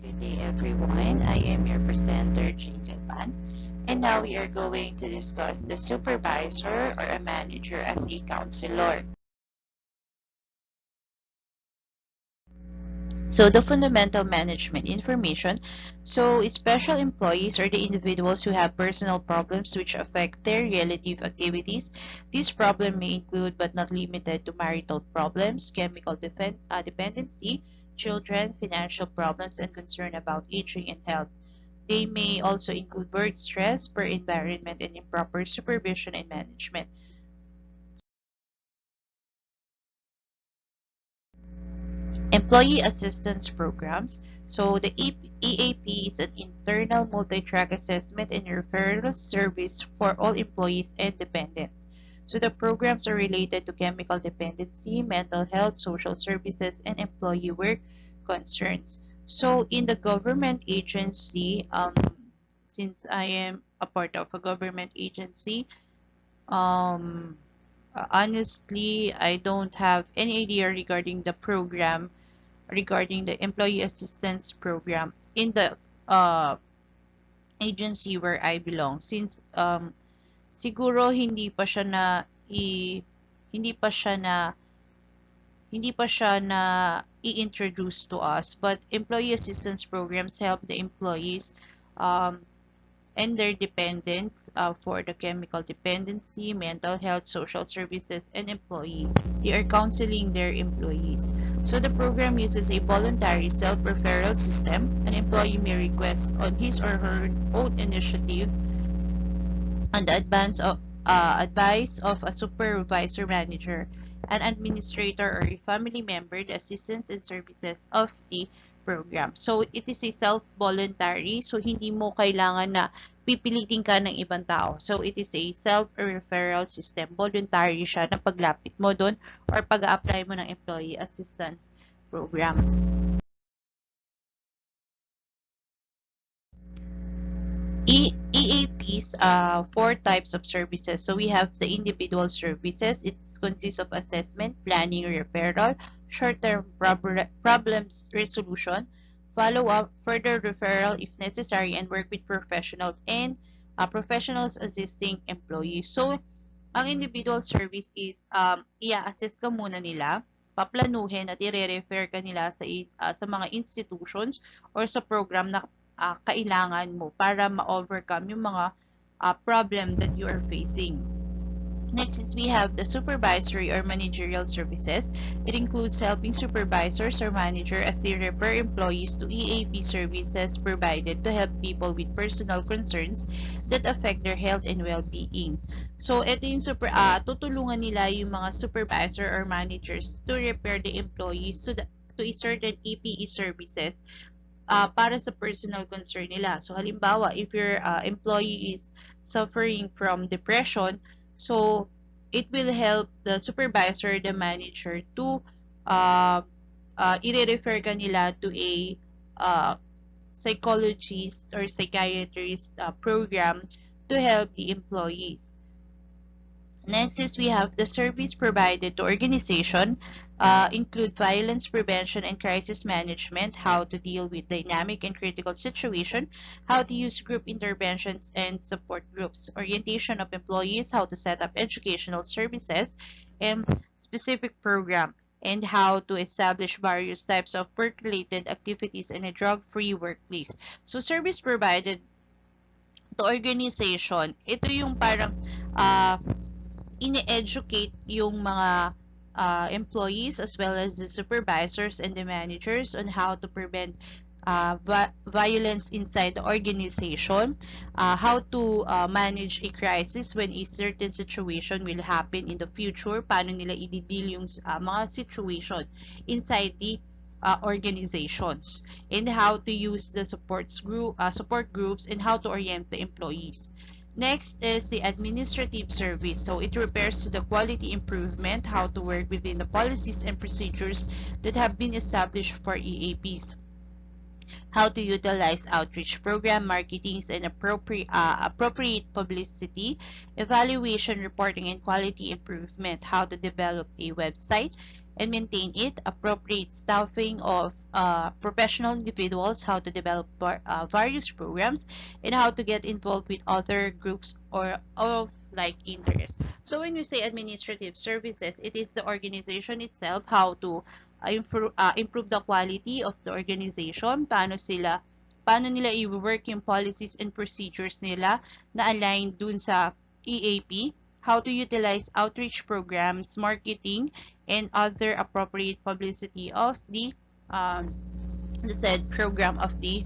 Good day, everyone. I am your presenter, Jingle, and now we are going to discuss the supervisor or a manager as a counselor. So the fundamental management information. So special employees are the individuals who have personal problems which affect their relative activities. These problems may include but not limited to marital problems, chemical dependency, children, financial problems, and concern about aging and health. They may also include work stress, poor environment, and improper supervision and management. Employee assistance programs. So the EAP is an internal multi-track assessment and referral service for all employees and dependents. So the programs are related to chemical dependency, mental health, social services, and employee work concerns. So in the government agency, since I am a part of a government agency, um, honestly, I don't have any idea regarding the program regarding the employee assistance program in the uh, agency where I belong since siguro hindi pa siya na i-introduce to us, but employee assistance programs help the employees um, and their dependents for the chemical dependency, mental health, social services, and employee. They are counseling their employees. So the program uses a voluntary self-referral system. An employee may request on his or her own initiative on the advice of a supervisor, manager, an administrator, or a family member the assistance and services of the program. So, it is a self-voluntary. So, hindi mo kailangan na pipilitin ka ng ibang tao. So, it is a self-referral system. Voluntary siya na paglapit mo doon or pag-apply mo ng employee assistance programs. EAPs, four types of services. So we have the individual services. It consists of assessment, planning, referral, short-term problems resolution, follow-up, further referral if necessary, and work with professionals and professionals assisting employees. So, ang individual service is i-assess ka muna nila, paplanuhin at i-refer ka nila sa mga institutions or sa program na kailangan mo para ma-overcome yung mga problem that you are facing. Next is we have the supervisory or managerial services. It includes helping supervisors or manager as they refer employees to EAP services provided to help people with personal concerns that affect their health and well-being. So, ito yung tutulungan nila yung mga supervisor or managers to refer the employees to a certain EPE services para sa personal concern nila. So, halimbawa, if your employee is suffering from depression, so it will help the supervisor, the manager to i-refer ka nila to a psychologist or psychiatrist program to help the employees. Next is we have the service provided to organization, include violence prevention and crisis management, how to deal with dynamic and critical situation, how to use group interventions and support groups, orientation of employees, how to set up educational services and specific program, and how to establish various types of work-related activities in a drug-free workplace. So service provided to organization, ito yung parang ini-educate yung mga employees as well as the supervisors and the managers on how to prevent violence inside the organization, how to manage a crisis when a certain situation will happen in the future, paano nila i-deal yung mga situation inside the organizations, and how to use the support groups, and how to orient the employees. Next is the administrative service. So it refers to the quality improvement, how to work within the policies and procedures that have been established for EAPs, how to utilize outreach program, marketings, and appropriate publicity, evaluation, reporting, and quality improvement, how to develop a website, and maintain it, appropriate staffing of professional individuals, how to develop various programs, and how to get involved with other groups or of like interest. So when we say administrative services, it is the organization itself, how to improve the quality of the organization, paano nila i-work yung policies and procedures nila na aligned dun sa EAP, how to utilize outreach programs, marketing, and other appropriate publicity of the said program of the.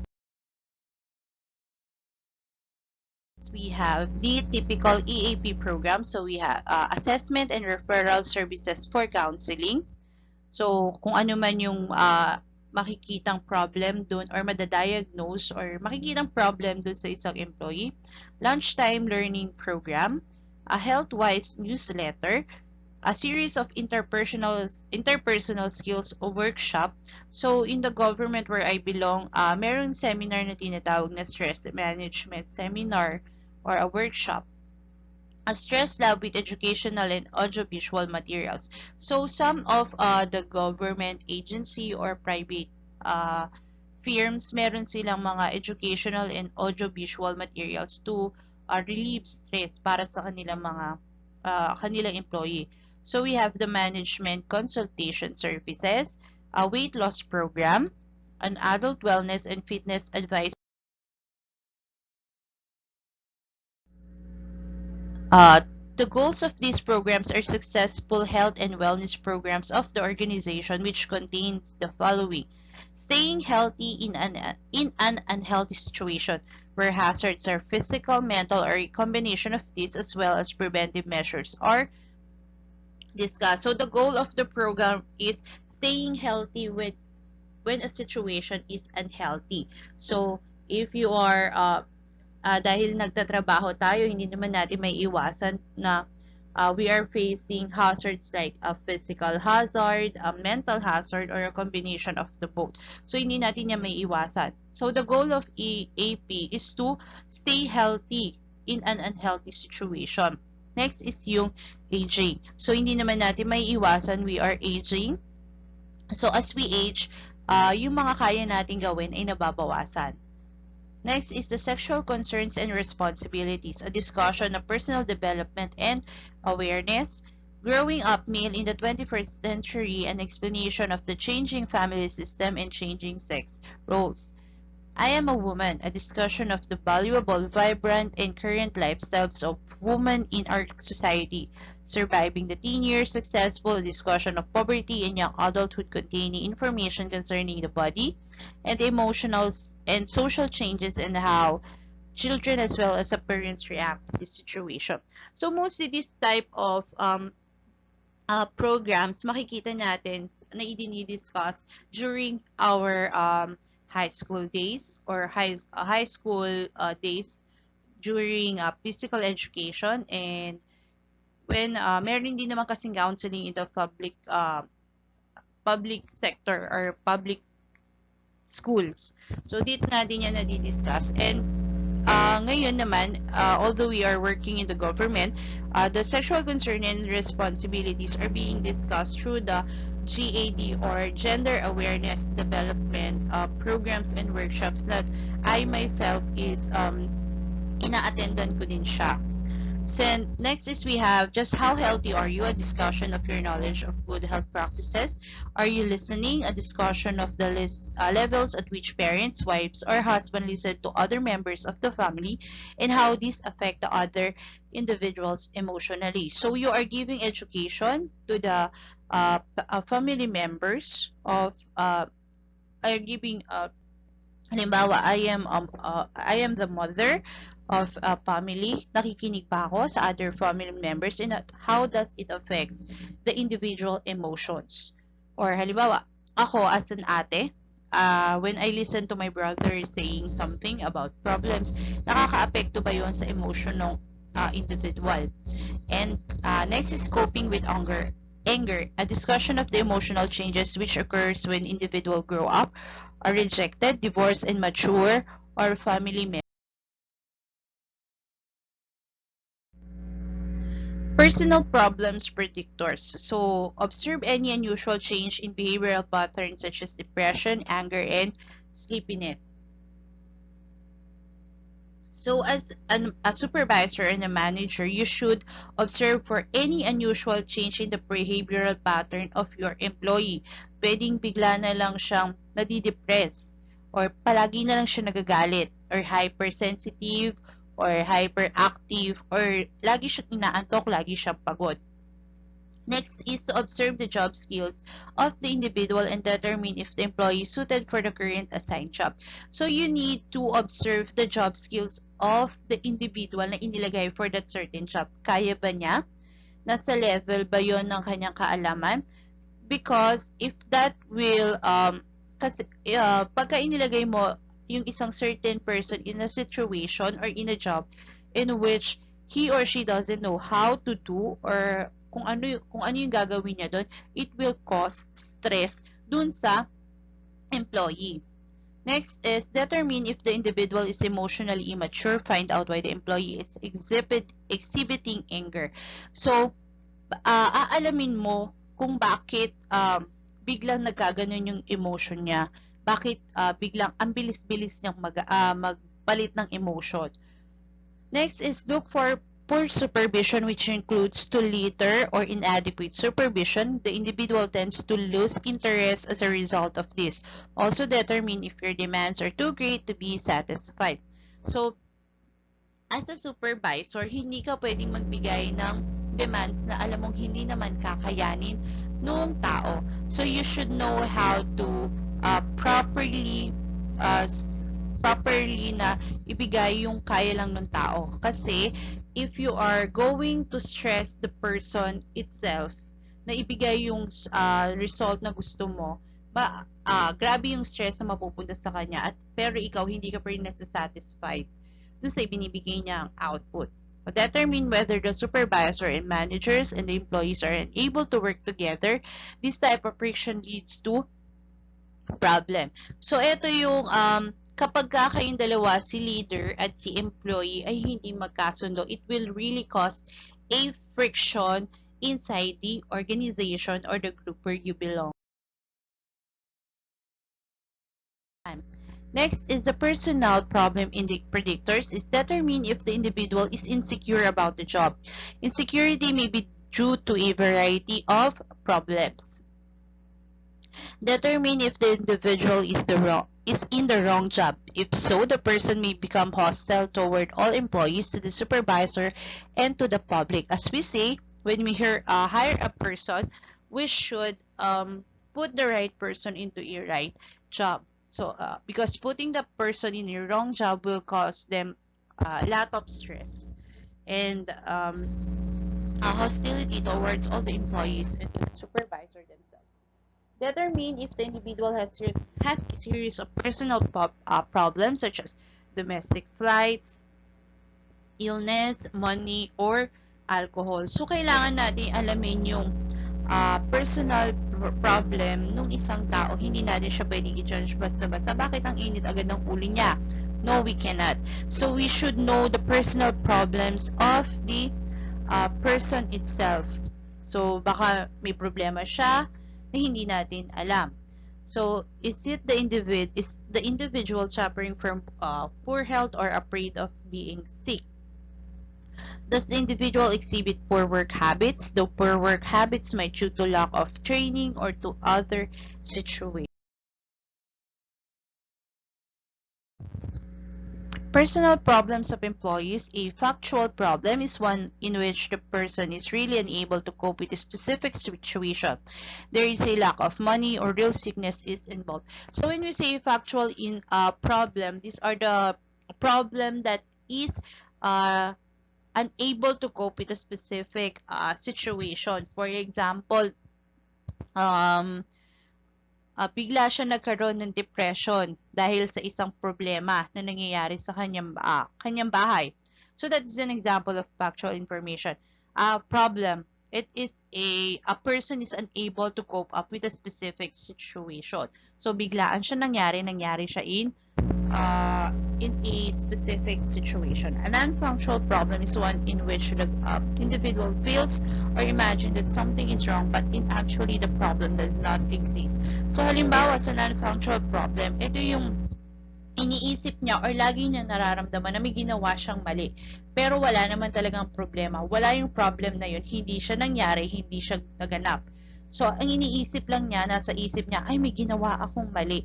We have the typical EAP program. So we have assessment and referral services for counseling. So kung ano man yung makikitang problem dun or madadiagnose or makikitang problem dun sa isang employee. Lunchtime learning program, a health-wise newsletter, a series of interpersonal skills o workshop. So, in the government where I belong, meron seminar na tinatawag na stress management seminar or a workshop. A stress lab with educational and audiovisual materials. So, some of the government agency or private firms, meron silang mga educational and audiovisual materials to relieve stress para sa kanilang employee. So we have the management consultation services, a weight loss program, an adult wellness and fitness advice. The goals of these programs are successful health and wellness programs of the organization, which contains the following: staying healthy in an unhealthy situation, where hazards are physical, mental, or a combination of these, as well as preventive measures are discussed. So the goal of the program is staying healthy when a situation is unhealthy. So if you are dahil nagtatrabaho tayo, hindi naman natin may iwasan na we are facing hazards like a physical hazard, a mental hazard, or a combination of the both. So hindi natin yan may iwasan. So the goal of EAP is to stay healthy in an unhealthy situation. Next is yung aging. So hindi naman natin may iwasan, we are aging. So as we age, yung mga kaya natin gawin ay nababawasan. Next is the sexual concerns and responsibilities, a discussion of personal development and awareness, growing up male in the 21st century, an explanation of the changing family system and changing sex roles. I am a woman, a discussion of the valuable, vibrant, and current lifestyles of women in our society. Surviving the teen years, successful, a discussion of poverty and young adulthood containing information concerning the body and emotional and social changes and how children as well as parents react to this situation. So mostly this type of programs makikita natin na i-discuss during our high school days or high school days during physical education, and when meron din naman kasing counseling in the public sector or public schools. So dito natin yan na-discuss. And ngayon naman, although we are working in the government, the sexual concern and responsibilities are being discussed through the GAD or Gender Awareness Development programs and workshops that I myself is ina-attendan ko din siya. So next is we have just how healthy are you, a discussion of your knowledge of good health practices. Are you listening, a discussion of the levels at which parents, wives, or husband listen to other members of the family and how these affect the other individuals emotionally. So you are giving education to the family members of are giving halimbawa, I am the mother of a family. Nakikinig pa ako sa other family members and how does it affects the individual emotions. Or halimbawa, ako as an ate, when I listen to my brother saying something about problems, nakaka-apekto ba yun sa emotion ng individual? And next is coping with anger, a discussion of the emotional changes which occurs when individuals grow up, are rejected, divorced, and mature, or family members. Personal problems predictors. So, observe any unusual change in behavioral patterns such as depression, anger, and sleepiness. So, as a supervisor and a manager, you should observe for any unusual change in the behavioral pattern of your employee. Pwedeng bigla na lang siyang nadidepress, or palagi na lang siya nagagalit, or hypersensitive, or hyperactive, or lagi siyang inaantok, lagi siyang pagod. Next is to observe the job skills of the individual and determine if the employee is suited for the current assigned job. So you need to observe the job skills of the individual na inilagay for that certain job. Kaya ba niya? Nasa level ba yon ng kanyang kaalaman? Because if that will, kasi pagka inilagay mo yung isang certain person in a situation or in a job in which he or she doesn't know how to do, or kung ano yung gagawin niya doon, it will cause stress dun sa employee. Next is determine if the individual is emotionally immature. Find out why the employee is exhibiting anger. So, aalamin mo kung bakit biglang nagkaganon yung emotion niya. Bakit biglang ang bilis-bilis niyang magpalit ng emotion. Next is look for poor supervision, which includes too little or inadequate supervision. The individual tends to lose interest as a result of this. Also determine if your demands are too great to be satisfied. So, as a supervisor, hindi ka pwedeng magbigay ng demands na alam mong hindi naman kakayanin noong tao. So, you should know how to properly na ibigay yung kaya lang ng tao. Kasi, if you are going to stress the person itself na ibigay yung result na gusto mo, grabe yung stress na mapupunta sa kanya, pero ikaw hindi ka pa rin nasa-satisfied doon sa binibigay niyang output. Determine whether the supervisor and managers and the employees are unable to work together. This type of friction leads to problem. So, ito yung kapag kayong dalawa, si leader at si employee ay hindi magkasundo, it will really cause a friction inside the organization or the group where you belong. Next is the personal problem in the predictors is determine if the individual is insecure about the job. Insecurity may be due to a variety of problems. Determine if the individual is in the wrong job. If so, the person may become hostile toward all employees, to the supervisor, and to the public. As we say, when we hire a person, we should put the right person into a right job. So, because putting the person in a wrong job will cause them a lot of stress and hostility towards all the employees and the supervisor themselves. Determine if the individual has a series of personal problems such as domestic flights, illness, money, or alcohol. So, kailangan natin alamin yung personal problem ng isang tao. Hindi natin siya pwedeng i-judge basta-basta. Bakit ang init agad ng ulo niya? No, we cannot. So, we should know the personal problems of the person itself. So, baka may problema siya na hindi natin alam. So, is the individual suffering from poor health or afraid of being sick? Does the individual exhibit poor work habits? The poor work habits might due to lack of training or to other situations. Personal problems of employees. A factual problem is one in which the person is really unable to cope with a specific situation. There is a lack of money or real sickness is involved. So when we say factual problem, these are the problem that is unable to cope with a specific situation. For example, bigla siya nagkaroon ng depression dahil sa isang problema na nangyayari sa kanyang bahay. So that is an example of factual information. Problem. It is a person is unable to cope up with a specific situation. So biglaan siya nangyari siya in a specific situation. A non-functional problem is one in which the individual feels or imagine that something is wrong but in actually the problem does not exist. So halimbawa sa non-functional problem, ito yung iniisip niya or lagi niya nararamdaman na may ginawa siyang mali. Pero wala naman talagang problema. Wala yung problem na yun. Hindi siya nangyari, hindi siya naganap. So, ang iniisip lang niya, nasa isip niya, ay may ginawa akong mali.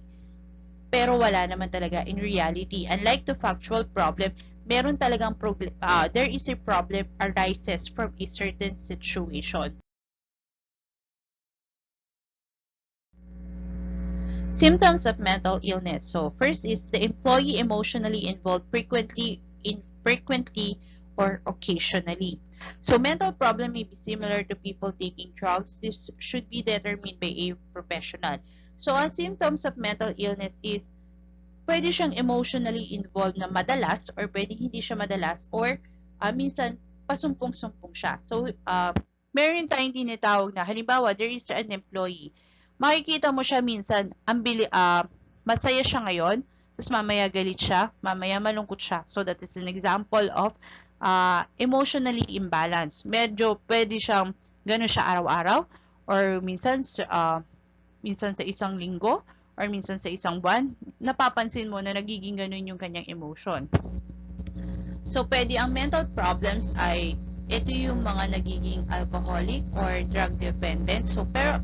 Pero wala naman talaga in reality. Unlike the factual problem, meron talagang problem, there is a problem arises from a certain situation. Symptoms of mental illness. So first is the employee emotionally involved frequently or occasionally. So mental problem may be similar to people taking drugs. This should be determined by a professional. So ang symptoms of mental illness is pwede siyang emotionally involved na madalas or pwede hindi siya madalas or minsan pasumpong-sumpong siya. So meron tayong tinatawag na halimbawa there is an employee, makikita mo siya minsan masaya siya ngayon, tapos mamaya galit siya, mamaya malungkot siya. So that is an example of emotionally imbalance. Medyo pwede siyang gano'n siya araw-araw or minsan sa isang linggo or minsan sa isang buwan, napapansin mo na nagiging ganun yung kanyang emotion. So pwede ang mental problems ay ito yung mga nagiging alcoholic or drug dependent. So pero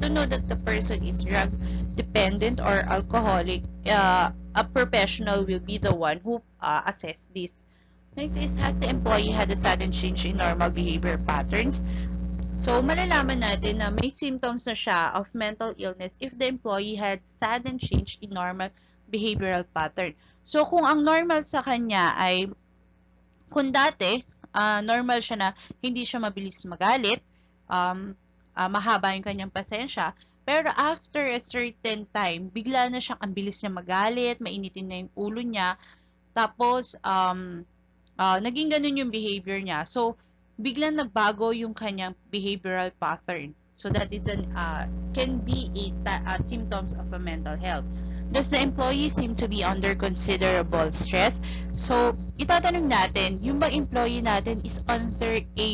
to know that the person is drug dependent or alcoholic, a professional will be the one who assess this. Next is, has the employee had a sudden change in normal behavior patterns? So, malalaman natin na may symptoms na siya of mental illness if the employee had sudden change in normal behavioral pattern. So, kung ang normal sa kanya ay, kung dati, normal siya na hindi siya mabilis magalit, mahaba yung kanyang pasensya, pero after a certain time, bigla na siyang ang bilis niya magalit, mainitin na yung ulo niya, tapos, naging ganun yung behavior niya. So, biglang nagbago yung kanyang behavioral pattern. So, that is can be a symptoms of a mental health. Does the employee seem to be under considerable stress? So, itatanong natin, yung bang employee natin is under a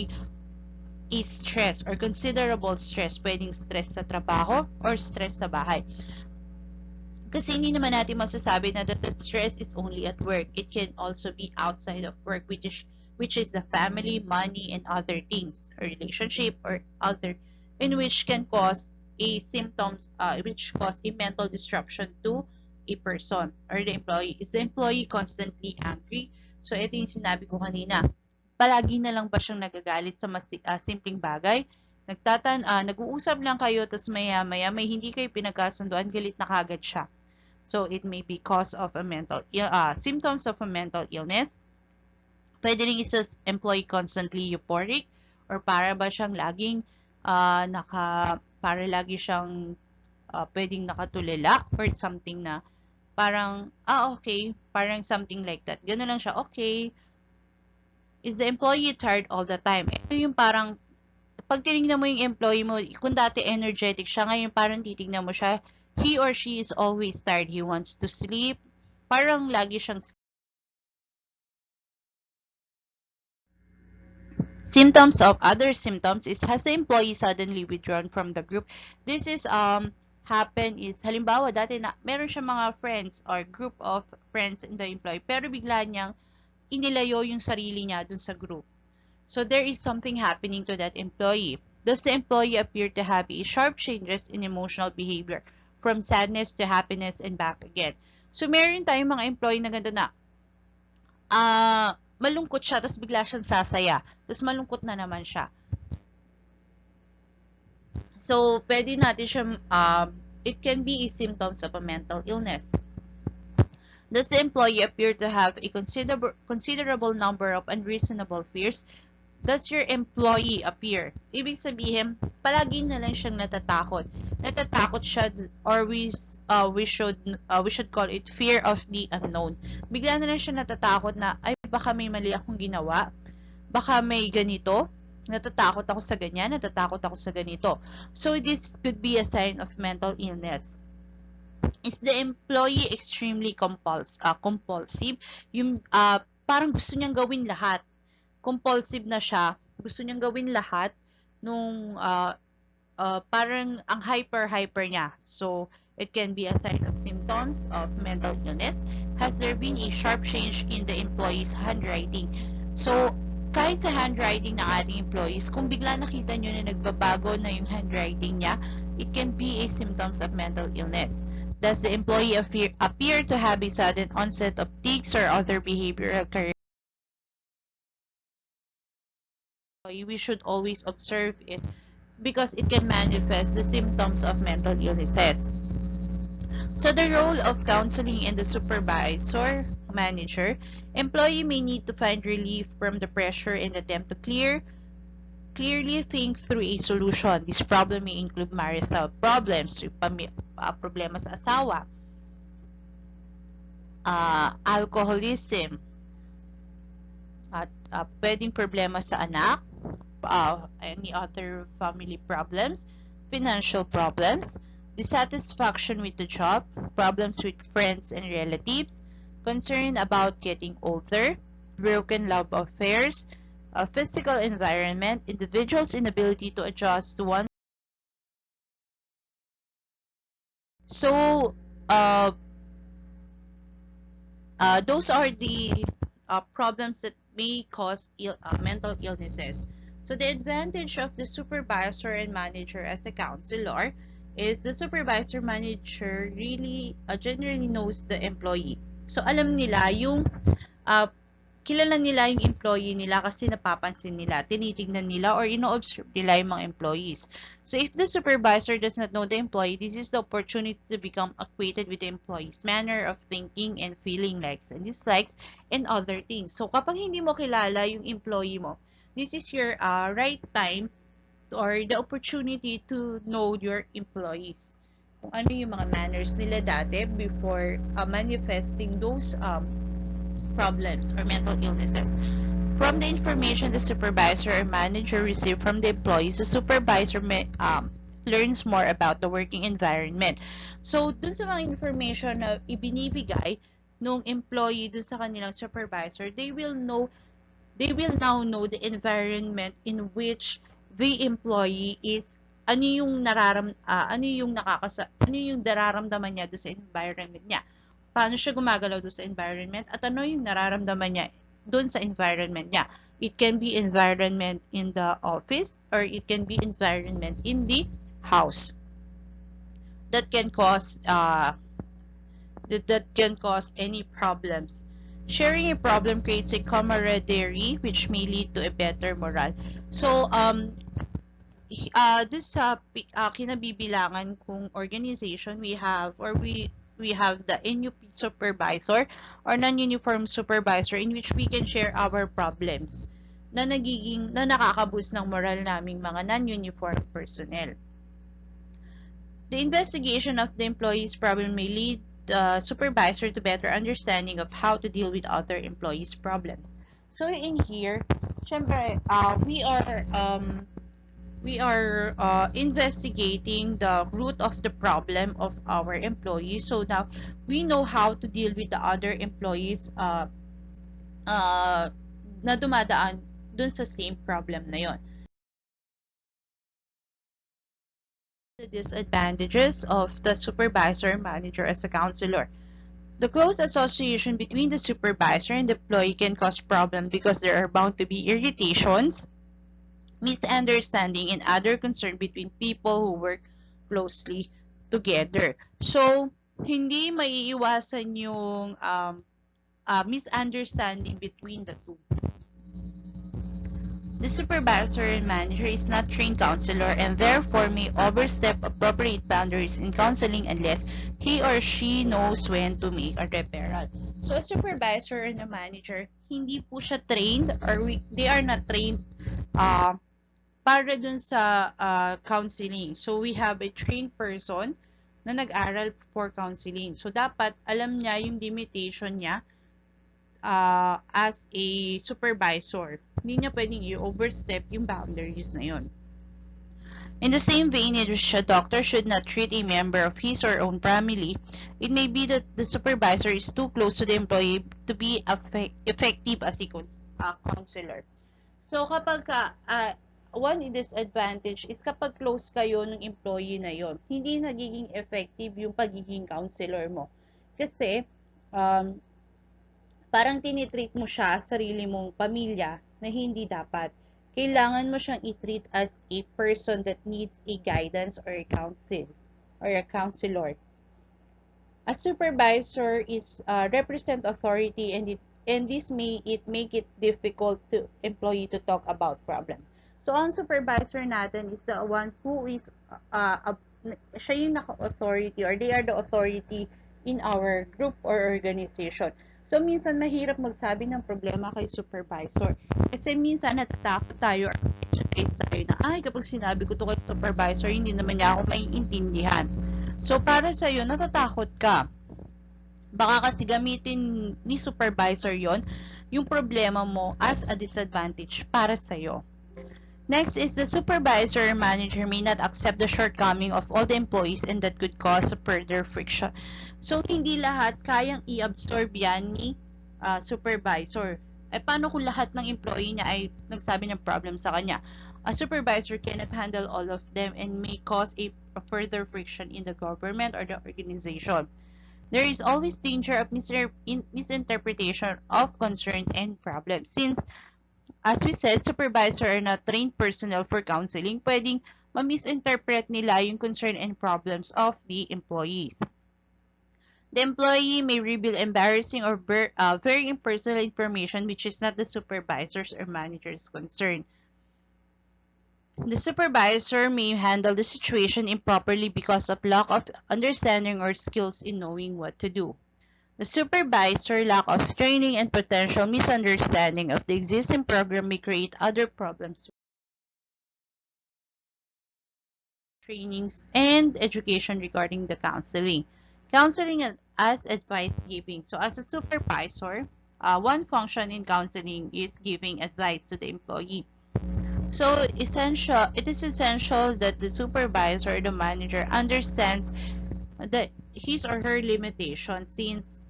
stress or considerable stress? Pwedeng stress sa trabaho or stress sa bahay. Kasi hindi naman natin masasabi na that the stress is only at work. It can also be outside of work, which is the family, money, and other things, a relationship or other, in which can cause which cause a mental disruption to a person or the employee. Is the employee constantly angry? So ito yung sinabi ko kanina. Palagi na lang ba siyang nagagalit sa simpleng bagay? Nag-uusap lang kayo, tapos maya-maya may hindi kayo pinagkasunduan, galit na kagad siya. So, it may be cause of a symptoms of a mental illness. Pwede rin isa employee constantly euphoric or para ba siyang laging lagi siyang pwedeng nakatulala or something na parang, okay, parang something like that. Ganun lang siya, okay. Is the employee tired all the time? Ito yung parang, pag tinignan mo yung employee mo, kung dati energetic siya, ngayon parang titignan mo siya, he or she is always tired. He wants to sleep. Parang lagi siyang symptoms of other symptoms is, has the employee suddenly withdrawn from the group? This is happen is halimbawa dati na meron siya mga friends or group of friends in the employee pero bigla niyang inilayo yung sarili niya dun sa group. So there is something happening to that employee. Does the employee appear to have a sharp changes in emotional behavior from sadness to happiness and back again? So meron tayong mga employee na ganda na malungkot siya, tapos bigla siyang sasaya. Tapos malungkot na naman siya. So, pwede natin siya, it can be a symptoms of a mental illness. Does the employee appear to have a considerable number of unreasonable fears? Does your employee appear? Ibig sabihin, palagi na lang siyang natatakot. Natatakot siya, or we should call it fear of the unknown. Bigla na lang siya natatakot na, ay baka may mali akong ginawa, baka may ganito, natatakot ako sa ganyan, natatakot ako sa ganito. So this could be a sign of mental illness. Is the employee extremely compulsive? Yung parang gusto niyang gawin lahat. Compulsive na siya. Gusto niyang gawin lahat nung parang ang hyper niya. So it can be a sign of symptoms of mental illness. Has there been a sharp change in the employee's handwriting? So kahit sa handwriting ng ating employees, kung bigla nakita nyo na nagbabago na yung handwriting niya, it can be a symptoms of mental illness. Does the employee appear to have a sudden onset of tics or other behavioral characteristics? We should always observe it because it can manifest the symptoms of mental illnesses. So the role of counseling in the supervisor, manager, employee may need to find relief from the pressure and attempt to clearly think through a solution. This problem may include marital problems, problema sa asawa, alcoholism, at pwedeng problema sa anak, any other family problems, financial problems, dissatisfaction with the job, problems with friends and relatives, concern about getting older, broken love affairs, physical environment, individuals' inability to adjust to one. So, those are the problems that may cause mental illnesses. So the advantage of the supervisor and manager as a counselor is the supervisor manager really generally knows the employee. So alam nila yung kilala nila yung employee nila kasi napapansin nila, tinitingnan nila or ino-observe nila yung mga employees. So if the supervisor does not know the employee, this is the opportunity to become acquainted with the employee's manner of thinking and feeling, likes and dislikes, and other things. So kapag hindi mo kilala yung employee mo, this is your right time or the opportunity to know your employees. Kung ano yung mga manners nila dati before manifesting those problems or mental illnesses. From the information the supervisor or manager receive from the employees, the supervisor learns more about the working environment. So, dun sa mga information na ibinibigay nung employee dun sa kanilang supervisor, they will now know the environment in which the employee is ano yung nararamdaman niya doon sa environment niya. Paano siya gumagalaw doon sa environment at ano yung nararamdaman niya doon sa environment niya. It can be environment in the office or it can be environment in the house. That can cause any problems. Sharing a problem creates a camaraderie which may lead to a better morale. So this kinabibilangan kung organization we have the NUP supervisor or non-uniform supervisor in which we can share our problems na nakakaboost ng moral naming mga non-uniform personnel. The investigation of the employee's problem may lead the supervisor to better understanding of how to deal with other employees' problems. So in here, syempre, we are investigating the root of the problem of our employees. So now we know how to deal with the other employees na dumadaan dun sa same problem na yon. The disadvantages of the supervisor manager as a counselor. The close association between the supervisor and the employee can cause problems because there are bound to be irritations, misunderstanding, and other concern between people who work closely together. So, hindi maiiwasan yung misunderstanding between the two. The supervisor and manager is not trained counselor and therefore may overstep appropriate boundaries in counseling unless he or she knows when to make a referral. So, a supervisor and a manager, hindi po siya trained or they are not trained para dun sa counseling. So, we have a trained person na nag-aral for counseling. So, dapat alam niya yung limitation niya as a supervisor. Hindi niya pwedeng i-overstep yung boundaries na yun. In the same vein in which a doctor should not treat a member of his or own family, it may be that the supervisor is too close to the employee to be effective as a counselor. So kapag one disadvantage is kapag close kayo ng employee na yon, hindi nagiging effective yung pagiging counselor mo. Kasi um, parang tinitreat mo siya, sarili mong pamilya, na hindi dapat. Kailangan mo siyang i-treat as a person that needs a guidance or a counsel or a counselor. A supervisor is represent authority, and this may it make it difficult to employee to talk about problems. So ang supervisor natin is the one who is siya yung naka-authority, or they are the authority in our group or organization. So minsan mahirap magsabi ng problema kay supervisor kasi minsan natatakot tayo or prejudice tayo na ay kapag sinabi ko to kay supervisor hindi naman niya ako maiintindihan. So para sa iyo natatakot ka. Baka kasi gamitin ni supervisor yon yung problema mo as a disadvantage para sa'yo. Next is the supervisor or manager may not accept the shortcoming of all the employees, and that could cause further friction. So, hindi lahat kayang i-absorb yan ni supervisor. Paano kung lahat ng employee niya ay nagsabi ng problem sa kanya? A supervisor cannot handle all of them and may cause a further friction in the government or the organization. There is always danger of misinterpretation of concern and problems. Since, as we said, supervisor are not trained personnel for counseling, pwedeng ma-misinterpret nila yung concern and problems of the employees. The employee may reveal embarrassing or very impersonal information which is not the supervisor's or manager's concern. The supervisor may handle the situation improperly because of lack of understanding or skills in knowing what to do. The supervisor lack of training and potential misunderstanding of the existing program may create other problems. Trainings and education regarding the counseling. Counseling as advice giving. So as a supervisor, one function in counseling is giving advice to the employee. So it is essential that the supervisor or the manager understands his or her limitation, since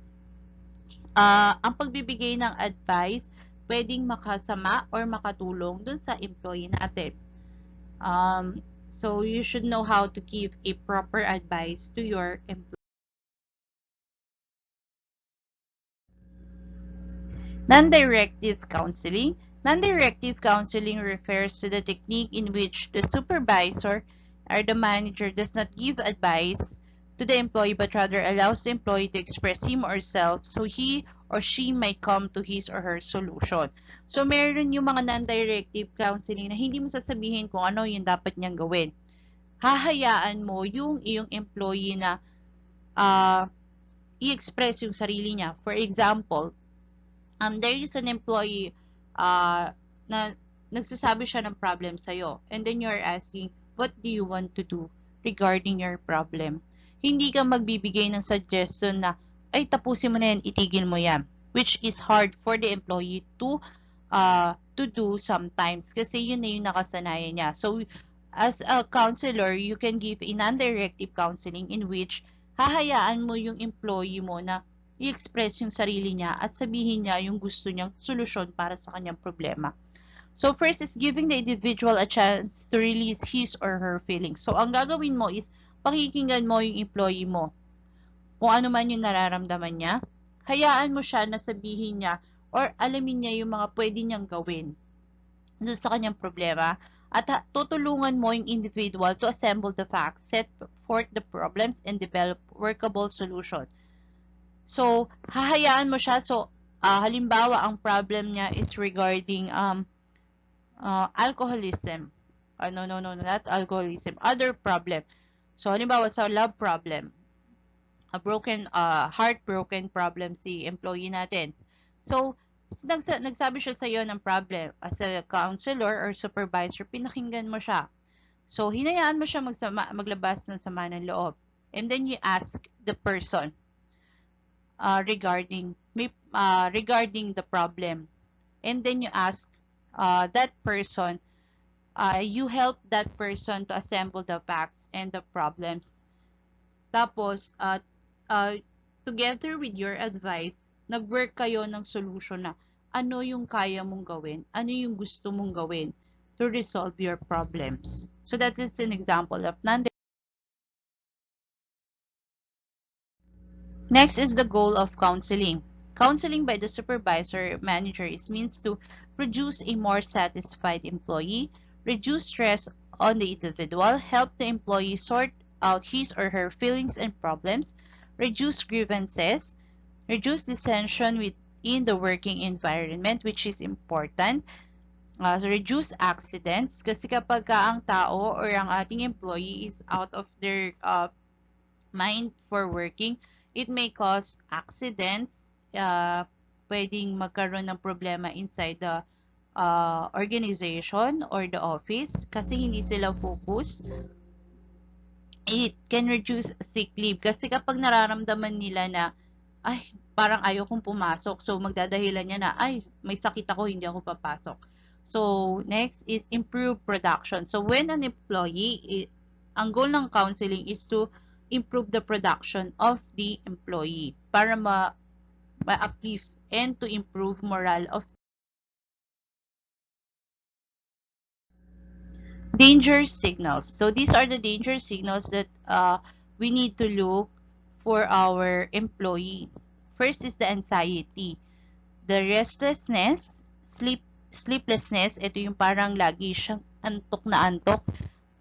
ang pagbibigay ng advice pwedeng makasama or makatulong dun sa employee natin. So you should know how to give a proper advice to your employee. Non-directive counseling. Non-directive counseling refers to the technique in which the supervisor or the manager does not give advice to the employee but rather allows the employee to express him or herself so he or she might come to his or her solution. So, meron yung mga non-directive counseling na hindi mo sasabihin kung ano yung dapat niyang gawin. Hahayaan mo yung iyong employee na i-express yung sarili niya. For example, there is an employee na nagsasabi siya ng problem sa'yo, and then you're asking, what do you want to do regarding your problem? Hindi ka magbibigay ng suggestion na, ay tapusin mo na yan, itigil mo yan, which is hard for the employee to do sometimes kasi yun na yung nakasanayan niya. So, as a counselor, you can give a non-directive counseling in which hahayaan mo yung employee mo na i-express yung sarili niya at sabihin niya yung gusto niyang solusyon para sa kanyang problema. So first is giving the individual a chance to release his or her feelings. So ang gagawin mo is pakikinggan mo yung employee mo. Kung ano man yung nararamdaman niya, hayaan mo siya na sabihin niya or alamin niya yung mga pwede niyang gawin dun sa kanyang problema, at tutulungan mo yung individual to assemble the facts, set forth the problems, and develop workable solution. So, hahayaan mo siya. So, halimbawa, ang problem niya is regarding alcoholism. No, not alcoholism. Other problem. So, halimbawa, sa love problem. Heartbroken problem si employee natin. So, nagsabi siya sa iyo ng problem. As a counselor or supervisor, pinakinggan mo siya. So, hinayaan mo siya maglabas ng sama ng loob. And then you ask the person regarding the problem, and then you ask that person, you help that person to assemble the facts and the problems. Tapos, together with your advice, nag-work kayo ng solution na ano yung kaya mong gawin, ano yung gusto mong gawin to resolve your problems. So that is an example of non. Next is the goal of counseling. Counseling by the supervisor or manager is means to produce a more satisfied employee, reduce stress on the individual, help the employee sort out his or her feelings and problems, reduce grievances, reduce dissension within the working environment, which is important, so reduce accidents, kasi kapag ang tao or ang ating employee is out of their mind for working, it may cause accidents, pwedeng magkaroon ng problema inside the organization or the office kasi hindi sila focus. It can reduce sick leave kasi kapag nararamdaman nila na ay parang ayaw kong pumasok, so magdadahilan niya na ay may sakit ako, hindi ako papasok. So next is improve production. So when an employee, ang goal ng counseling is to improve the production of the employee para ma-uplift and to improve morale of. Danger signals. So these are the danger signals that we need to look for our employee. First is the anxiety, the restlessness, sleeplessness. Ito yung parang lagi siyang antok na antok.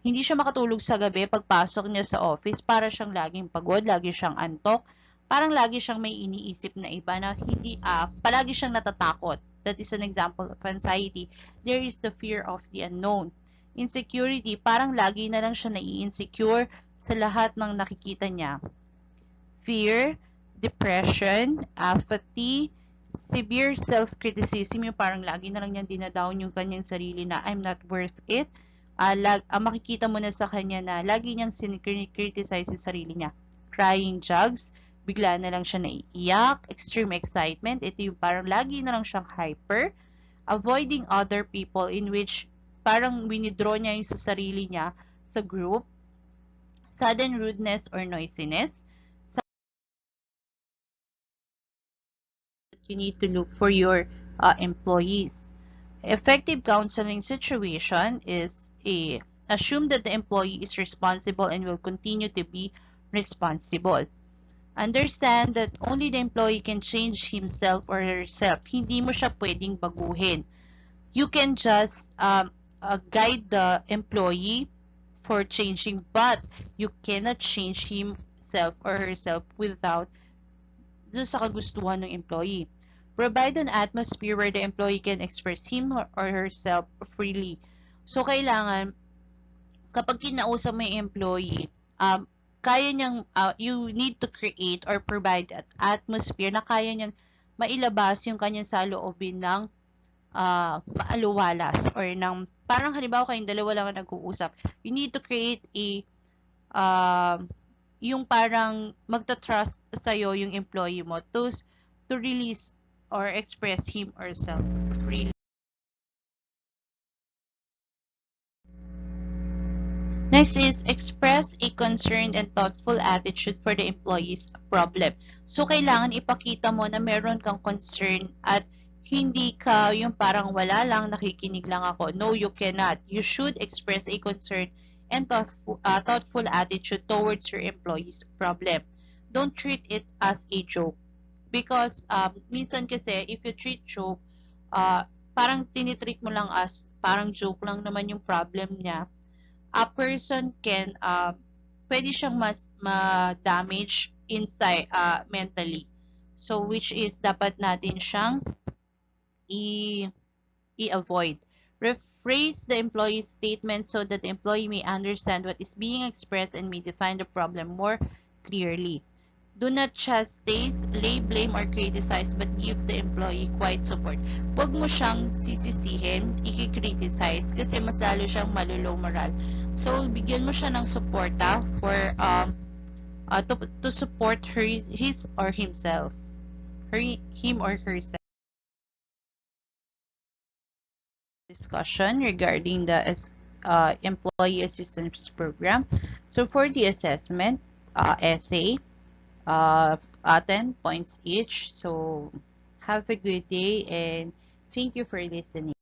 Hindi siya makatulog sa gabi pagpasok niya sa office. Para siyang laging pagod, lagi siyang antok. Parang lagi siyang may iniisip na iba na hindi, palagi siyang natatakot. That is an example of anxiety. There is the fear of the unknown. Insecurity, parang lagi na lang siya nai-insecure sa lahat ng nakikita niya. Fear, depression, apathy, severe self-criticism, yung parang lagi na lang niyang dinadown yung kanyang sarili na I'm not worth it. Makikita mo na sa kanya na lagi niyang criticize yung sarili niya. Crying jugs, bigla na lang siya naiiyak. Extreme excitement, ito yung parang lagi na lang siyang hyper. Avoiding other people, in which parang winidraw niya yung sa sarili niya sa group. Sudden rudeness or noisiness. You need to look for your employees. Effective counseling situation is assume that the employee is responsible and will continue to be responsible. Understand that only the employee can change himself or herself. Hindi mo siya pwedeng baguhin. You can just guide the employee for changing, but you cannot change himself or herself without doon sa kagustuhan ng employee. Provide an atmosphere where the employee can express him or herself freely. So, kailangan, kapag kinausap mo yung employee, kaya niyang, you need to create or provide an atmosphere na kaya niyang mailabas yung kanyang saloobin ng maaluwalas or ng, parang halimbawa kayong dalawa lang ang nag-uusap. You need to create a yung parang magta-trust sa'yo yung employee mo to release or express him or herself freely. Next is express a concerned and thoughtful attitude for the employee's problem. So, kailangan ipakita mo na meron kang concern at hindi ka yung parang wala lang, nakikinig lang ako. No, you cannot. You should express a concern and thoughtful attitude towards your employee's problem. Don't treat it as a joke. Because minsan kasi, if you treat joke, parang tinitreat mo lang as parang joke lang naman yung problem niya, a person can pwede siyang mas ma-damage inside mentally. So which is dapat natin siyang i-avoid. Rephrase the employee's statement so that the employee may understand what is being expressed and may define the problem more clearly. Do not chastise, lay blame, or criticize, but give the employee quiet support. Huwag mo siyang sisisihin, i-criticize, kasi mas lalo siyang malulow moral. So, bigyan mo siya ng suporta for to support his or himself, him or herself. discussion regarding the Employee Assistance Program. So for the assessment essay, 10 points each. So have a good day and thank you for listening.